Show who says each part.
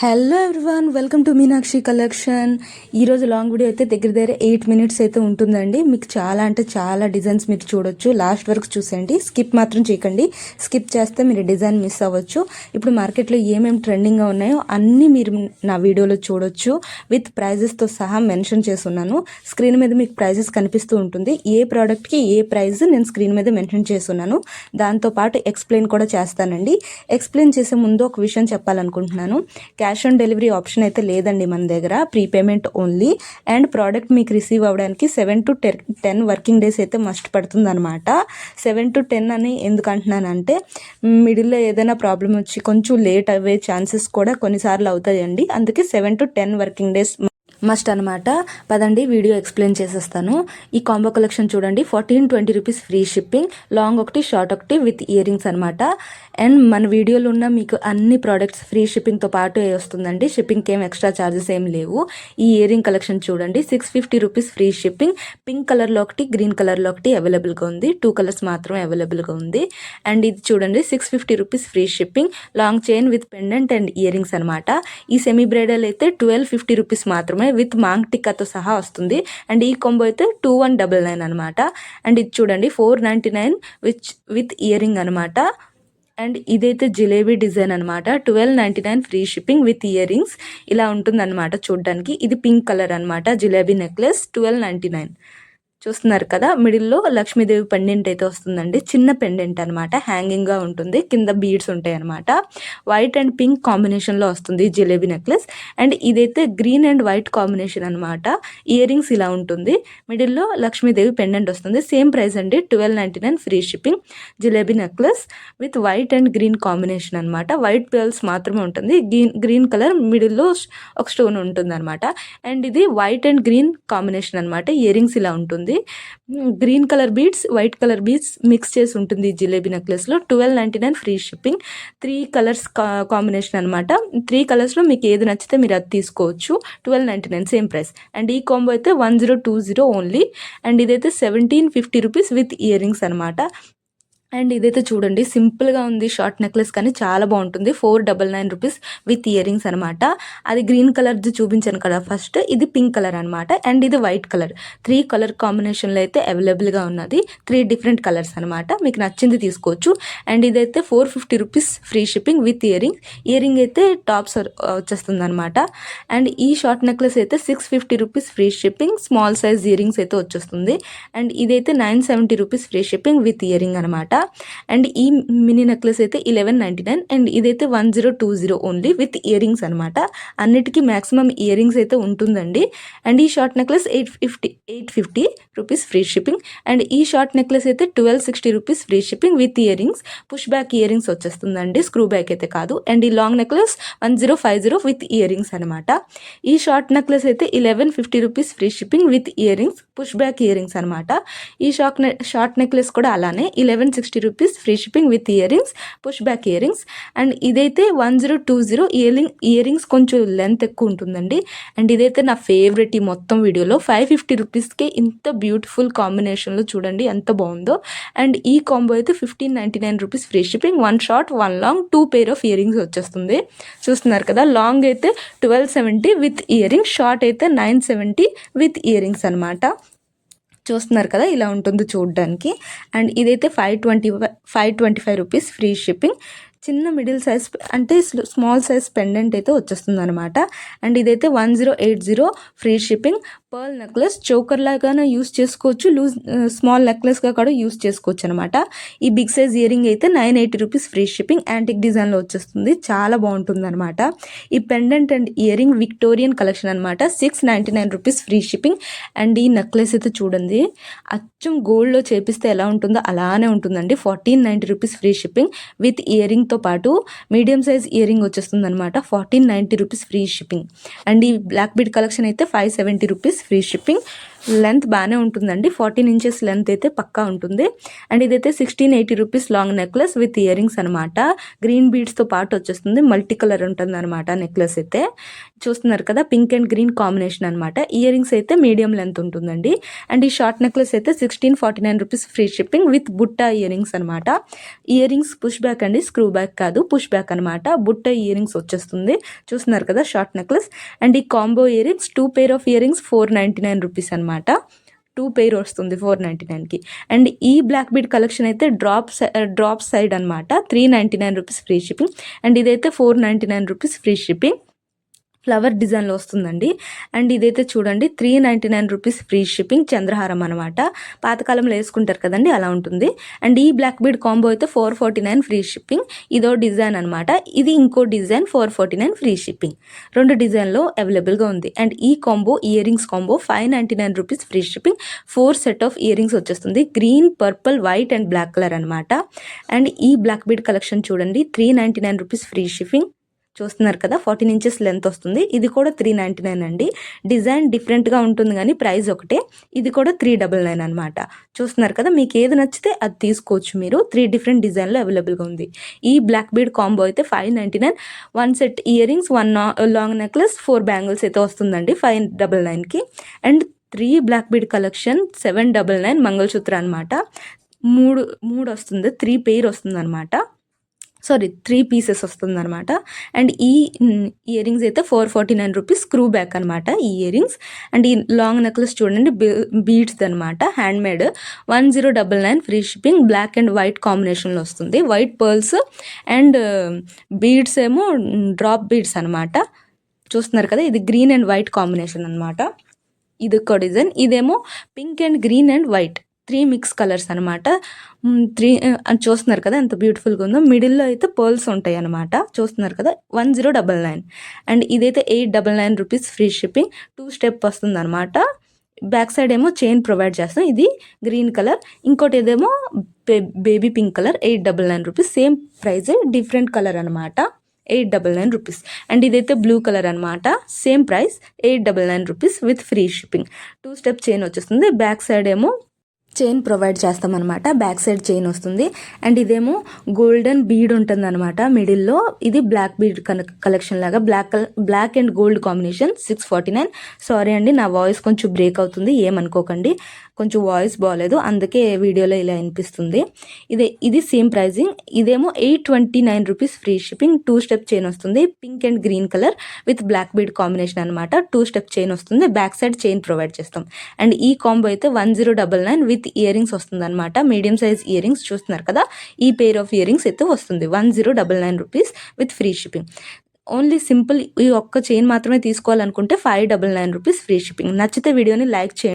Speaker 1: Hello everyone, welcome to Meenakshi collection. ఈరోజు long video అయితే దగ్గర 8 మినిట్స్ అయితే ఉంటుందండి. మీకు చాలా అంటే చాలా డిజైన్స్ మీరు చూడొచ్చు. లాస్ట్ వరకు చూసేయండి, స్కిప్ మాత్రం చేయకండి. స్కిప్ చేస్తే మీరు డిజైన్ మిస్ అవ్వచ్చు. ఇప్పుడు మార్కెట్లో ఏమేమి ట్రెండింగ్గా ఉన్నాయో అన్నీ మీరు నా వీడియోలో చూడొచ్చు. విత్ ప్రైజెస్తో సహా మెన్షన్ చేస్తున్నాను. స్క్రీన్ మీద మీకు ప్రైజెస్ కనిపిస్తూ ఉంటుంది. ఏ ప్రోడక్ట్కి ఏ ప్రైజ్ నేను స్క్రీన్ మీద మెన్షన్ చేస్తున్నాను. దాంతోపాటు ఎక్స్ప్లెయిన్ కూడా చేస్తానండి. ఎక్స్ప్లెయిన్ చేసే ముందు ఒక విషయం చెప్పాలనుకుంటున్నాను. క్యాష్ ఆన్ డెలివరీ ఆప్షన్ అయితే లేదండి మన దగ్గర, ప్రీపేమెంట్ ఓన్లీ. అండ్ ప్రోడక్ట్ మీకు రిసీవ్ అవ్వడానికి 7 to 10 వర్కింగ్ డేస్ అయితే మస్ట్ పడుతుంది అనమాట. 7 to 10 అని ఎందుకు అంటున్నానంటే, మిడిల్లో ఏదైనా ప్రాబ్లం వచ్చి కొంచెం లేట్ అయ్యే ఛాన్సెస్ కూడా కొన్నిసార్లు అవుతాయండి. అందుకే 7 to 10 వర్కింగ్ డేస్ మస్ట్ అనమాట. పదండి వీడియో ఎక్స్ప్లెయిన్ చేసేస్తాను. ఈ కాంబో కలెక్షన్ చూడండి, 14-20 రూపీస్ ఫ్రీ షిప్పింగ్, లాంగ్ ఒకటి షార్ట్ ఒకటి విత్ ఇయర్ రింగ్స్ అనమాట. అండ్ మన వీడియోలో ఉన్న మీకు అన్ని ప్రోడక్ట్స్ ఫ్రీ షిప్పింగ్తో పాటు వస్తుందండి. షిప్పింగ్కి ఏం ఎక్స్ట్రా ఛార్జెస్ ఏం లేవు. ఈ ఇయర్ రింగ్ కలెక్షన్ చూడండి, 650 రూపీస్ ఫ్రీ షిప్పింగ్. పింక్ కలర్లో ఒకటి, గ్రీన్ కలర్లో ఒకటి అవైలబుల్గా ఉంది. 2 కలర్స్ మాత్రమే అవైలబుల్గా ఉంది. అండ్ ఇది చూడండి, 650 rupees free shipping, long chain with pendant and ear rings అనమాట. ఈ సెమీ బ్రైడల్ అయితే 1250 రూపీస్ మాత్రమే విత్ మాంగ్ టిక్కాతో సహా వస్తుంది. అండ్ ఈ కాంబో అయితే 2199 అనమాట. అండ్ ఇది చూడండి, 499 విత్ ఇయర్ రింగ్ అనమాట. అండ్ ఇదైతే జిలేబీ డిజైన్ అనమాట. 1299 free shipping with year rings. ఇలా ఉంటుందన్నమాట చూడడానికి. ఇది పింక్ కలర్ అనమాట, జిలేబీ నెక్లెస్ 1299. చూస్తున్నారు కదా, మిడిల్లో లక్ష్మీదేవి పెండెంట్ అయితే వస్తుందండి. చిన్న పెండెంట్ అనమాట, హ్యాంగింగ్గా ఉంటుంది. కింద బీడ్స్ ఉంటాయి అనమాట. వైట్ అండ్ పింక్ కాంబినేషన్లో వస్తుంది జిలేబీ నెక్లెస్. అండ్ ఇదైతే గ్రీన్ అండ్ వైట్ కాంబినేషన్ అనమాట. ఇయర్ రింగ్స్ ఇలా ఉంటుంది. మిడిల్లో లక్ష్మీదేవి పెండెంట్ వస్తుంది. సేమ్ ప్రైస్ అండి, 1299 free shipping. Jalebi necklace with white and green combination అనమాట. వైట్ పర్ల్స్ మాత్రమే ఉంటుంది. గ్రీన్ కలర్ మిడిల్లో ఒక స్టోన్ ఉంటుంది అనమాట. అండ్ ఇది వైట్ అండ్ గ్రీన్ కాంబినేషన్ అనమాట. ఇయర్ రింగ్స్ ఇలా ఉంటుంది. Green colour beads, white colour beads mix చేసి ఉంటుంది జిలేబీ నెక్లెస్లో. 1299 ఫ్రీ షిప్పింగ్. 3 కలర్స్ కాంబినేషన్ అనమాట. 3 కలర్స్లో మీకు ఏది నచ్చితే మీరు అది తీసుకోవచ్చు. 1299 సేమ్ ప్రైస్. అండ్ ఈ కాంబో అయితే 1020 ఓన్లీ. అండ్ ఇదైతే 1750 రూపీస్ విత్ ఇయర్ రింగ్స్ అనమాట. అండ్ ఇదైతే చూడండి, సింపుల్గా ఉంది షార్ట్ నెక్లెస్, కానీ చాలా బాగుంటుంది. 499 రూపీస్ విత్ ఇయర్ రింగ్స్ అనమాట. అది గ్రీన్ కలర్ది చూపించాను కదా ఫస్ట్, ఇది పింక్ కలర్ అనమాట. అండ్ ఇది వైట్ కలర్. 3 కలర్ కాంబినేషన్లో అయితే అవైలబుల్గా ఉన్నది. 3 డిఫరెంట్ కలర్స్ అనమాట. మీకు నచ్చింది తీసుకోవచ్చు. అండ్ ఇదైతే 450 rupees free shipping with ear ring. Ear ring అయితే టాప్స్ వచ్చేస్తుంది అనమాట. అండ్ ఈ షార్ట్ నెక్లెస్ అయితే 650 rupees free shipping, small size ear rings అయితే వచ్చేస్తుంది. అండ్ ఇదైతే 970 rupees free shipping with ear ring అనమాట. అండ్ ఈ మినీ నెక్లెస్ అయితే 1199. అండ్ ఇదైతే 1020 ఓన్లీ విత్ ఇయర్ రింగ్స్ అనమాట. అన్నిటికీ మ్యాక్సిమం ఇయర్ రింగ్స్ అయితే ఉంటుందండి. అండ్ ఈ short necklace 850 rupees free shipping. And ఈ షార్ట్ నెక్లెస్ అయితే 1260 rupees free shipping with ear rings. Push back ear rings వచ్చేస్తుందండి, స్క్రూ బ్యాక్ అయితే కాదు. అండ్ ఈ long necklace 1050 with ear rings అనమాట. ఈ షార్ట్ నెక్లెస్ అయితే 1150 rupees free shipping with ear rings, push back ear rings అనమాట. ఈ షార్ట్ నెక్లెస్ కూడా అలానే 1160 rupees free shipping with ear rings, push back year rings. And ఇదైతే 1020 ear rings కొంచెం length ఎక్కువ ఉంటుందండి. అండ్ ఇదైతే నా ఫేవరెట్ ఈ మొత్తం వీడియోలో. 550 రూపీస్కే ఇంత బ్యూటిఫుల్ కాంబినేషన్లో చూడండి ఎంత బాగుందో. అండ్ ఈ కాంబో అయితే 1599 rupees free shipping. 1 short 1 long 2 pair of ear rings వచ్చేస్తుంది. చూస్తున్నారు కదా, లాంగ్ అయితే 1270 విత్ ఇయర్ రింగ్స్, షార్ట్ అయితే 970 విత్ ఇయర్ రింగ్స్ అనమాట. చూస్తున్నారు కదా, ఇలా ఉంటుంది చూడడానికి. అండ్ ఇదైతే 525 రూపీస్ ఫ్రీ షిప్పింగ్. చిన్న మిడిల్ సైజ్ అంటే స్మాల్ సైజ్ పెండెంట్ అయితే వచ్చేస్తుంది అనమాట. అండ్ ఇదైతే 1080 free shipping. Pearl necklace choker లాగానే యూస్ చేసుకోవచ్చు, స్మాల్ నెక్లెస్గా కూడా యూస్ చేసుకోవచ్చు అనమాట. ఈ బిగ్ సైజ్ ఇయర్ రింగ్ అయితే 980 రూపీస్ ఫ్రీ షిప్పింగ్. యాంటిక్ డిజైన్లో వచ్చేస్తుంది, చాలా బాగుంటుంది అనమాట. ఈ pendant and ear ring Victorian collection అనమాట. 699 రూపీస్ ఫ్రీ షిప్పింగ్. అండ్ ఈ నెక్లెస్ అయితే చూడండి, అచ్చం గోల్డ్లో చేపిస్తే ఎలా ఉంటుందో అలానే ఉంటుందండి. 1490 rupees free shipping with ear రింగ్తో పాటు మీడియం సైజ్ ఇయర్ రింగ్ వచ్చేస్తుంది అనమాట. 1490 రూపీస్ ఫ్రీ షిప్పింగ్. అండ్ ఈ బ్లాక్ బీడ్ కలెక్షన్ అయితే 570 రూపీస్ ఫ్రీ షిప్పింగ్. లెంత్ బాగానే ఉంటుందండి, 14 ఇంచెస్ లెంత్ అయితే పక్కా ఉంటుంది. అండ్ ఇదైతే 1680 rupees long necklace with ear rings అనమాట. గ్రీన్ బీడ్స్తో పాటు వచ్చేస్తుంది, మల్టీ కలర్ ఉంటుంది అనమాట నెక్లెస్ అయితే. చూస్తున్నారు కదా, పింక్ అండ్ గ్రీన్ కాంబినేషన్ అనమాట. ఇయర్ రింగ్స్ అయితే మీడియం లెంత్ ఉంటుందండి. అండ్ ఈ షార్ట్ నెక్లెస్ అయితే 1649 రూపీస్ ఫ్రీ షిప్పింగ్ విత్ బుట్ట ఇయర్ రింగ్స్ అనమాట. ఇయర్ రింగ్స్ పుష్ బ్యాక్ అండి, స్క్రూ బ్యాక్ కాదు, పుష్ బ్యాక్ అనమాట. బుట్ట ఇయర్ రింగ్స్ వచ్చేస్తుంది. చూస్తున్నారు కదా షార్ట్ నెక్లెస్. అండ్ ఈ combo ear rings 2 pair of ear rings 499 rupees అనమాట. 2 పేర్ వస్తుంది 499కి. అండ్ ఈ బ్లాక్ బీడ్ కలెక్షన్ అయితే డ్రాప్ సైడ్ అనమాట. 399 రూపీస్ ఫ్రీ షిప్పింగ్. అండ్ ఇదైతే 499 రూపీస్ ఫ్రీ షిప్పింగ్. ఫ్లవర్ డిజైన్లో వస్తుందండి. అండ్ ఇదైతే చూడండి 399 రూపీస్ ఫ్రీ షిప్పింగ్, చంద్రహారం అనమాట. పాతకాలంలో వేసుకుంటారు కదండి, అలా ఉంటుంది. అండ్ ఈ బ్లాక్ బీడ్ కాంబో అయితే 449 ఫ్రీ షిప్పింగ్. ఇదో డిజైన్ అనమాట, ఇది ఇంకో డిజైన్ 449 ఫ్రీ షిప్పింగ్. 2 డిజైన్లో అవైలబుల్గా ఉంది. అండ్ ఈ combo ear rings combo 599 rupees free shipping. 4 set of ear rings వచ్చేస్తుంది, green, purple, white and black colour అనమాట. అండ్ ఈ బ్లాక్ బీడ్ కలెక్షన్ చూడండి 399 రూపీస్ ఫ్రీ షిప్పింగ్. చూస్తున్నారు కదా, 14 ఇంచెస్ లెంత్ వస్తుంది. ఇది కూడా 399 అండి. డిజైన్ డిఫరెంట్గా ఉంటుంది కానీ ప్రైస్ ఒకటే. ఇది కూడా 399 అనమాట. చూస్తున్నారు కదా, మీకు ఏది నచ్చితే అది తీసుకోవచ్చు మీరు. 3 డిఫరెంట్ డిజైన్లో అవైలబుల్గా ఉంది. ఈ బ్లాక్ బీడ్ కాంబో అయితే 599. 1 set ear rings, 1 long necklace, 4 bangles అయితే వస్తుందండి 599కి. And 3 black bead collection 799 mangalsutra అనమాట. మూడు వస్తుంది, 3 పెయిర్ వస్తుంది అనమాట. 3 పీసెస్ వస్తుంది అనమాట. అండ్ ఈ ఇయర్ రింగ్స్ అయితే 449 రూపీస్, స్క్రూ బ్యాక్ అనమాట ఈ ఇయర్ రింగ్స్. అండ్ ఈ లాంగ్ నెక్లెస్ చూడండి, బీడ్స్ అనమాట, hand made. 1099 free shipping. Black and white కాంబినేషన్లో వస్తుంది. వైట్ పర్ల్స్ అండ్ బీడ్స్ ఏమో డ్రాప్ బీడ్స్ అనమాట. చూస్తున్నారు కదా, ఇది గ్రీన్ అండ్ వైట్ కాంబినేషన్ అనమాట. ఇది ఒక డిజైన్. ఇదేమో pink and green and white 3 mix colours అనమాట. 3 చూస్తున్నారు కదా ఎంత బ్యూటిఫుల్గా ఉందో. మిడిల్లో అయితే పర్ల్స్ ఉంటాయి అనమాట. చూస్తున్నారు కదా, 1099. అండ్ ఇదైతే 899 రూపీస్ ఫ్రీ షిప్పింగ్. 2 స్టెప్ వస్తుంది అనమాట. బ్యాక్ సైడ్ ఏమో చైన్ ప్రొవైడ్ చేస్తాం. ఇది గ్రీన్ కలర్, ఇంకోటి ఏదేమో baby pink colour. 899 rupees. Same price, different colour అనమాట. 899 రూపీస్. అండ్ ఇదైతే బ్లూ కలర్ అనమాట. Same price 899 rupees with free shipping. 2 step chain వచ్చేస్తుంది. బ్యాక్ సైడ్ ఏమో చైన్ ప్రొవైడ్ చేస్తామన్నమాట. బ్యాక్ సైడ్ చైన్ వస్తుంది. అండ్ ఇదేమో గోల్డెన్ బీడ్ ఉంటుంది అనమాట మిడిల్లో. ఇది బ్లాక్ బీడ్ కలెక్షన్ లాగా, black and gold combination 649. Sorry అండి, నా వాయిస్ కొంచెం బ్రేక్ అవుతుంది, ఏమనుకోకండి. కొంచెం వాయిస్ బాగాలేదు, అందుకే వీడియోలో ఇలా అనిపిస్తుంది. ఇది సేమ్ ప్రైజింగ్. ఇదేమో 829 rupees free shipping. 2 step chain వస్తుంది, pink and green colour with black bead combination అనమాట. 2 స్టెప్ చైన్ వస్తుంది, బ్యాక్ సైడ్ చైన్ ప్రొవైడ్ చేస్తాం. అండ్ ఈ కాంబో అయితే 1099 విత్ ఇయర్ రింగ్స్ వస్తుంది అనమాట. మీడియం సైజ్ ఇయర్ రింగ్స్ చూస్తున్నారు కదా, ఈ పేర్ ఆఫ్ ఇయర్ రింగ్స్ అయితే వస్తుంది 1099 rupees with free shipping. Only simple ఈ ఒక్క చైన్ మాత్రమే తీసుకోవాలనుకుంటే 599 రూపీస్ ఫ్రీ షిప్పింగ్. నచ్చితే వీడియోని లైక్ చేయండి.